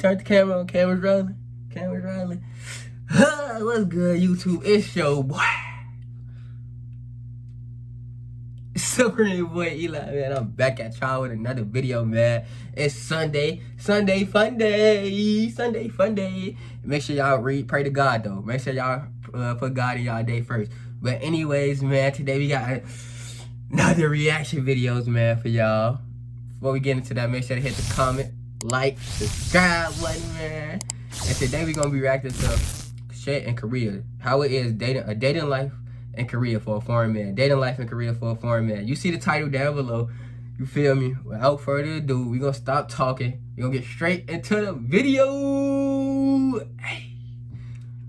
turn the camera on. Camera's rolling. Camera's rolling. What's good, YouTube? It's your boy. Supreme boy Eli, man. I'm back at y'all with another video, man. It's Sunday. Sunday fun day. Sunday fun day. Make sure y'all pray to God, though. Make sure y'all put God in y'all day first. But anyways, man, today we got another reaction videos, man, for y'all. Before we get into that, make sure to hit the comment, like, subscribe button, man. And today we're gonna be reacting to shit in Korea. How it is dating life in Korea for a foreign man. Dating life in Korea for a foreign man. You see the title down below. You feel me? Without further ado, we're gonna stop talking. We're gonna get straight into the video. Hey,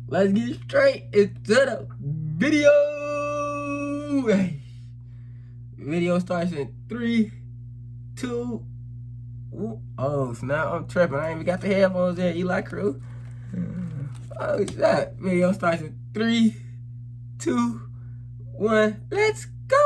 let's get straight into the video. Hey. Video starts in 3, 2. Oh snap! I'm tripping. I ain't even got the headphones in. Eli Crew. Oh shit! Video starts in 3, 2, 1. Let's go.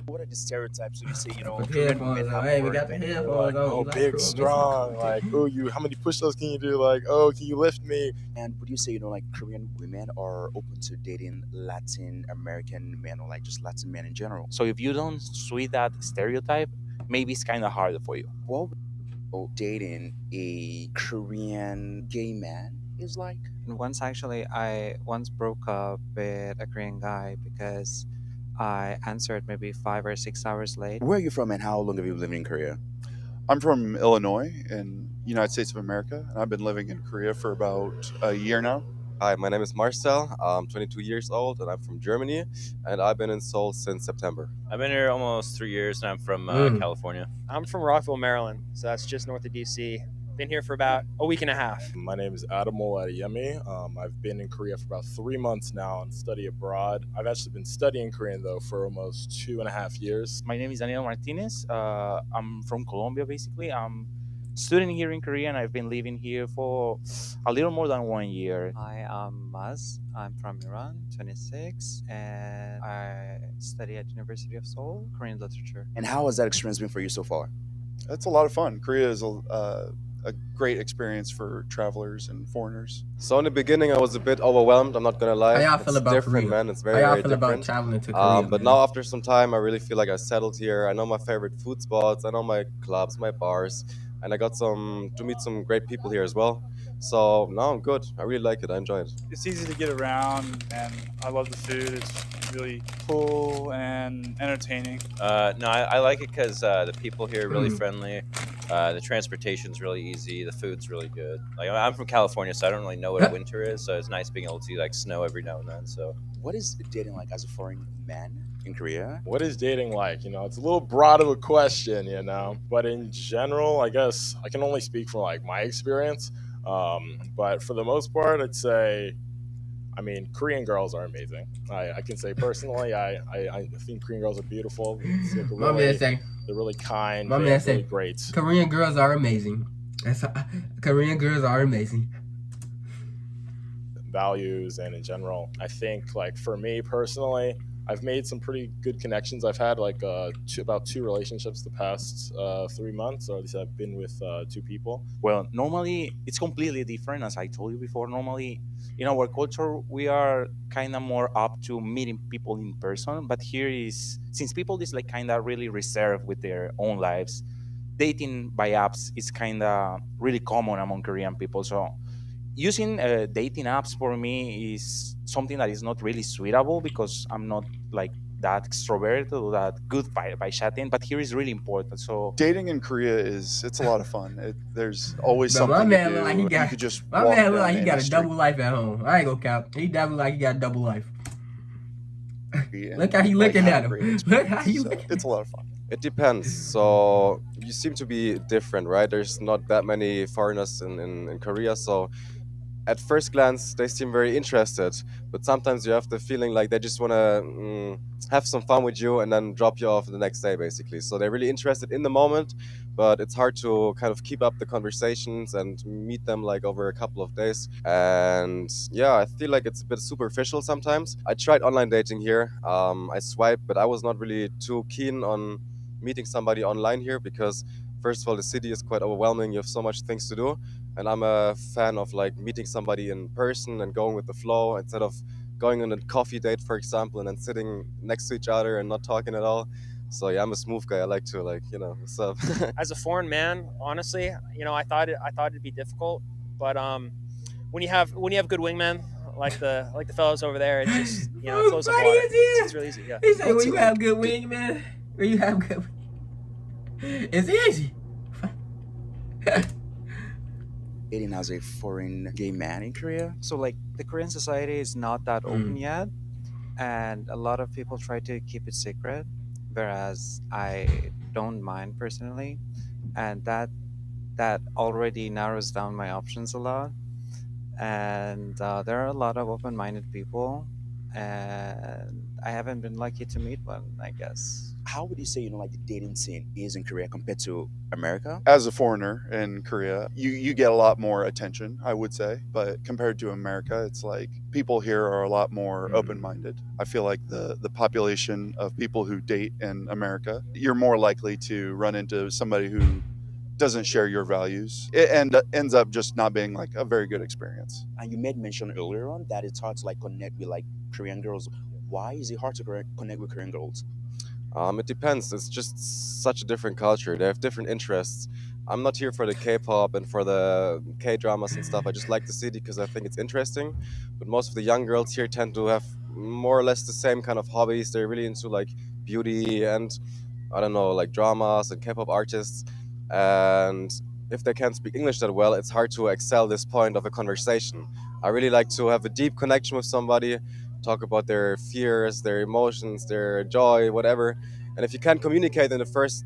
What are the stereotypes? So you say, Put the headphones on. I ain't even got the headphones on. Oh, Eli big, Crew, strong. Like, oh, how many push-ups can you do? Like, oh, can you lift me? And would you say, like Korean women are open to dating Latin American men or like just Latin men in general? So if you don't suit that stereotype, maybe it's kind of harder for you. What would dating a Korean gay man is like? Once actually, I once broke up with a Korean guy because I answered maybe 5 or 6 hours late. Where are you from and how long have you been living in Korea? I'm from Illinois in the United States of America, and I've been living in Korea for about a year now. Hi, my name is Marcel. I'm 22 years old and I'm from Germany, and I've been in Seoul since September. I've been here almost 3 years, and I'm from California. I'm from Rockville, Maryland, so that's just north of DC. Been here for about a week and a half. My name is Adamo Adeyemi. I've been in Korea for about 3 months now and study abroad. I've actually been studying Korean, though, for almost 2.5 years. My name is Daniel Martinez. I'm from Colombia, basically. I'm studying here in Korea, and I've been living here for a little more than 1 year. I am Maz. I'm from Iran, 26, and I study at University of Seoul, Korean literature. And how has that experience been for you so far? It's a lot of fun. Korea is a great experience for travelers and foreigners. So in the beginning, I was a bit overwhelmed. I'm not gonna lie. How y'all feel about different, Korea? man. It's very, How y'all very feel different. about traveling to Korea? But now after some time, I really feel like I settled here. I know my favorite food spots. I know my clubs, my bars, and I got to meet some great people here as well. So now I'm good. I really like it. I enjoy it. It's easy to get around, and I love the food. It's really cool and entertaining. No, I like it because the people here are really friendly. The transportation's really easy. The food's really good. Like, I'm from California, so I don't really know what winter is. So it's nice being able to see like snow every now and then. So What is dating like as a foreign man in Korea? What is dating like? It's a little broad of a question, But in general, I guess I can only speak from like my experience. But for the most part, I'd say, Korean girls are amazing. I can say personally, I think Korean girls are beautiful. My man say, They're really kind. my They're man say, really great. Korean girls are amazing. Korean girls are amazing. Values and in general, I think like for me personally, I've made some pretty good connections. I've had like about 2 relationships the past 3 months, or at least I've been with 2 people. Well, normally it's completely different, as I told you before. Normally, in our culture, we are kind of more up to meeting people in person. But here is, since people is like kind of really reserved with their own lives, dating by apps is kind of really common among Korean people. So using dating apps for me is something that is not really suitable because I'm not like that extrovert or that good by chatting, but here is really important. So Dating in Korea it's a lot of fun. There's always But something my man to do. look like he You got, could just my walk man look down like he any got a street double life at home. I ain't gonna count. He definitely like he got a double life. and, Look how he like, looking have at a him. great Look how he experience. So looking. it's a lot of fun. It depends. So you seem to be different, right? There's not that many foreigners in Korea, so at first glance they seem very interested, but sometimes you have the feeling like they just want to have some fun with you and then drop you off the next day, basically. So they're really interested in the moment, but it's hard to kind of keep up the conversations and meet them like over a couple of days. And yeah, I feel like it's a bit superficial sometimes. I tried online dating here. I swiped, but I was not really too keen on meeting somebody online here because First of all, the city is quite overwhelming. You have so much things to do, and I'm a fan of like meeting somebody in person and going with the flow instead of going on a coffee date, for example, and then sitting next to each other and not talking at all. So yeah, I'm a smooth guy. I like to like what's up. As a foreign man, honestly, I thought it'd be difficult, but when you have good wingmen like the fellows over there, it just it Oh, flows like funny water. as hell. It's really easy. Yeah. He said, What's when you it have like? good wing, man. When you have good, it's easy. Dating as a foreign gay man in Korea? So like the Korean society is not that open Mm. yet, and a lot of people try to keep it secret, whereas I don't mind personally, and that already narrows down my options a lot. And there are a lot of open-minded people, and I haven't been lucky to meet one, I guess. How would you say, like the dating scene is in Korea compared to America? As a foreigner in Korea, you get a lot more attention, I would say. But compared to America, it's like people here are a lot more open minded. I feel like the population of people who date in America, you're more likely to run into somebody who doesn't share your values. It ends up just not being like a very good experience. And you made mention earlier on that it's hard to like connect with like Korean girls. Why is it hard to connect with Korean girls? It depends. It's just such a different culture. They have different interests. I'm not here for the K-pop and for the K-dramas and stuff. I just like the city because I think it's interesting. But most of the young girls here tend to have more or less the same kind of hobbies. They're really into like beauty and I don't know, like dramas and K-pop artists. And if they can't speak English that well, it's hard to excel this point of a conversation. I really like to have a deep connection with somebody, talk about their fears, their emotions, their joy, whatever. And if you can't communicate in the first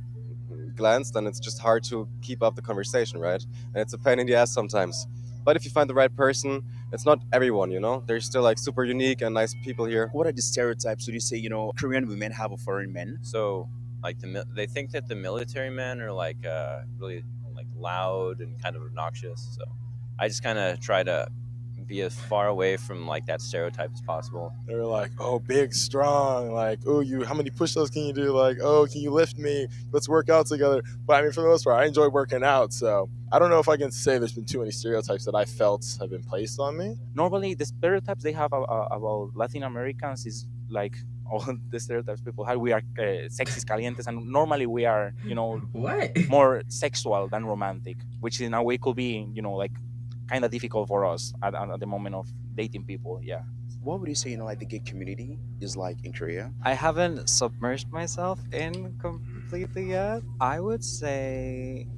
glance, then it's just hard to keep up the conversation, right? And it's a pain in the ass sometimes. But if you find the right person, it's not everyone, There's still like super unique and nice people here. What are the stereotypes? Would you say, Korean women have a foreign men? So like they think that the military men are like really like loud and kind of obnoxious. So I just kind of try to be as far away from like that stereotype as possible. They're like, oh, big, strong. Like, oh, how many push-ups can you do? Like, oh, can you lift me? Let's work out together. But I mean, for the most part, I enjoy working out. So I don't know if I can say there's been too many stereotypes that I felt have been placed on me. Normally, the stereotypes they have about Latin Americans is like all the stereotypes people have. We are sexys, calientes, and normally we are, What? more sexual than romantic, which in a way could be, like kind of difficult for us at the moment of dating people. Yeah. What would you say, like the gay community is like in Korea? I haven't submerged myself in completely yet. I would say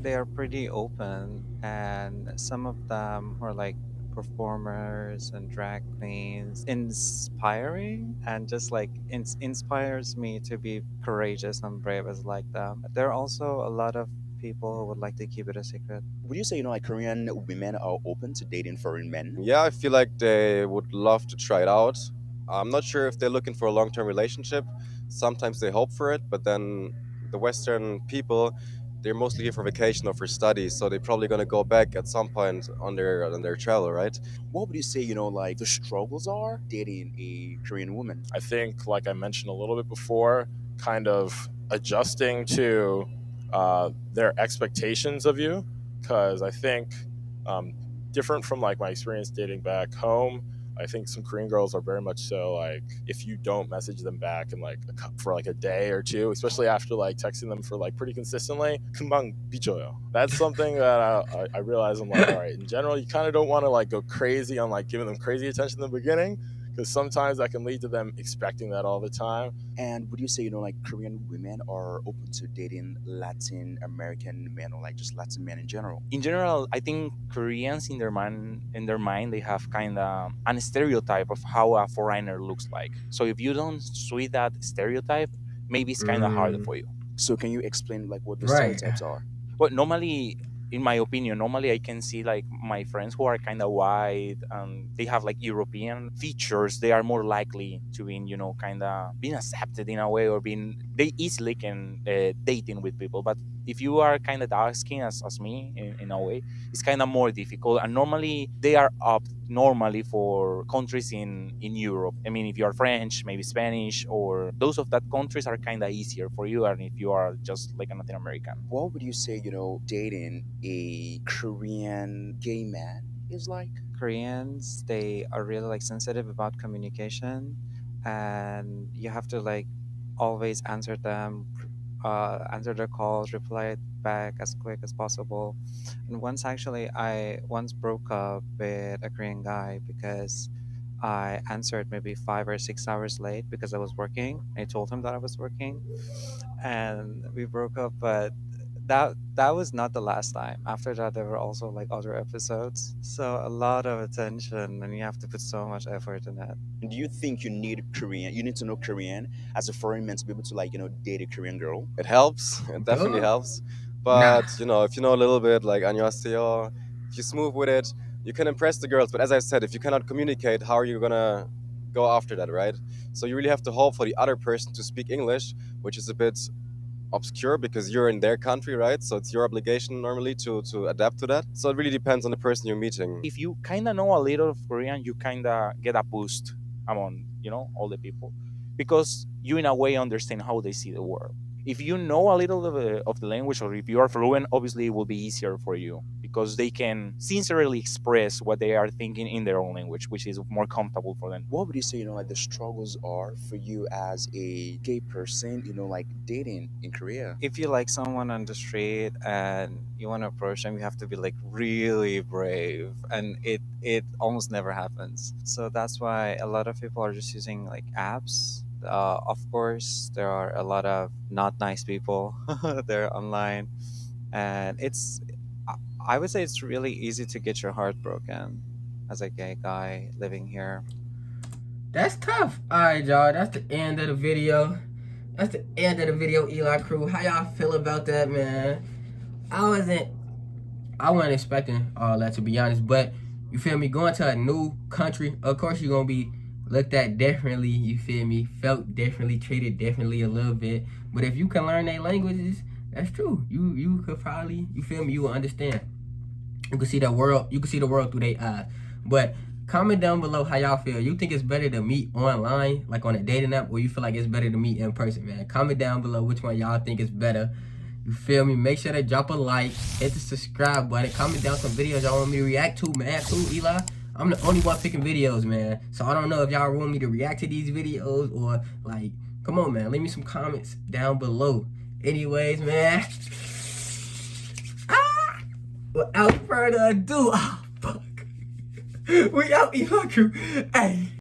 they are pretty open, and some of them are like performers and drag queens, inspiring, and just like inspires me to be courageous and brave as like them. There are also a lot of people who would like to keep it a secret. Would you say, like Korean women are open to dating foreign men? Yeah, I feel like they would love to try it out. I'm not sure if they're looking for a long-term relationship. Sometimes they hope for it, but then the Western people, they're mostly here for vacation or for study, so they're probably gonna go back at some point on their travel, right? What would you say, like the struggles are dating a Korean woman? I think, like I mentioned a little bit before, kind of adjusting to their expectations of you, because I think different from like my experience dating back home, I think some Korean girls are very much so like if you don't message them back in like for like a day or two, especially after like texting them for like pretty consistently, 금방 삐져요. That's something that I realize I'm like, all right, in general, you kind of don't want to like go crazy on like giving them crazy attention in the beginning, because sometimes that can lead to them expecting that all the time. And would you say, like Korean women are open to dating Latin American men or like just Latin men in general? In general, I think Koreans in their mind they have kind of an stereotype of how a foreigner looks like. So if you don't suit that stereotype, maybe it's kind of harder for you. So can you explain like what the Right. stereotypes are? But normally, in my opinion, normally I can see like my friends who are kind of white and they have like European features. They are more likely to be, kind of being accepted in a way, or they easily can dating with people. But if you are kind of dark skin as me in a way, it's kind of more difficult. And normally they are up normally for countries in Europe. I mean, if you are French, maybe Spanish, or those of that countries are kind of easier for you. And if you are just like a Latin American, What would you say, dating a Korean gay man is like? Koreans, they are really like sensitive about communication, and you have to like always answer them, answer their calls, reply back as quick as possible. And I once broke up with a Korean guy because I answered maybe 5 or 6 hours late because I was working. I told him that I was working, and we broke up. But that was not the last time. After that, there were also like other episodes. So a lot of attention, and you have to put so much effort in it. And do you think you need Korean? You need to know Korean as a foreign man to be able to date a Korean girl? It helps. It definitely Duh. helps. Nah. But if you know a little bit, like 안녕하세요, if you smooth with it, you can impress the girls. But as I said, if you cannot communicate, how are you gonna go after that, right? So you really have to hope for the other person to speak English, which is a bit obscure because you're in their country, right? So it's your obligation normally to adapt to that. So it really depends on the person you're meeting. if you kind of know a little of Korean, you kind of get a boost among all the people, because you in a way understand how they see the world. If you know a little of the language, or if you are fluent, obviously it will be easier for you because they can sincerely express what they are thinking in their own language, which is more comfortable for them. What would you say, the struggles are for you as a gay person, dating in Korea? If you like someone on the street and you want to approach them, you have to be like really brave, and it almost never happens. So that's why a lot of people are just using like apps. Of course, there are a lot of not nice people there online, and I would say it's really easy to get your heart broken as a gay guy living here. That's tough. All right, y'all. That's the end of the video. That's the end of the video, Eli Crew. How y'all feel about that, man? I wasn't expecting all that, to be honest. But you feel me? Going to a new country, of course you're gonna be looked at differently. You feel me? Felt differently, treated differently a little bit. But if you can learn their languages, that's true. You could probably, you feel me? You will understand. You can see the world. You can see the world through their eyes. But comment down below how y'all feel. You think it's better to meet online, like on a dating app, or you feel like it's better to meet in person, man? Comment down below which one y'all think is better. You feel me? Make sure to drop a like, hit the subscribe button, comment down some videos y'all want me to react to, man. Cool, Eli. I'm the only one picking videos, man. So I don't know if y'all want me to react to these videos or like, come on, man. Leave me some comments down below. Anyways, man. Without further ado, we out, Eli Crew. Hey.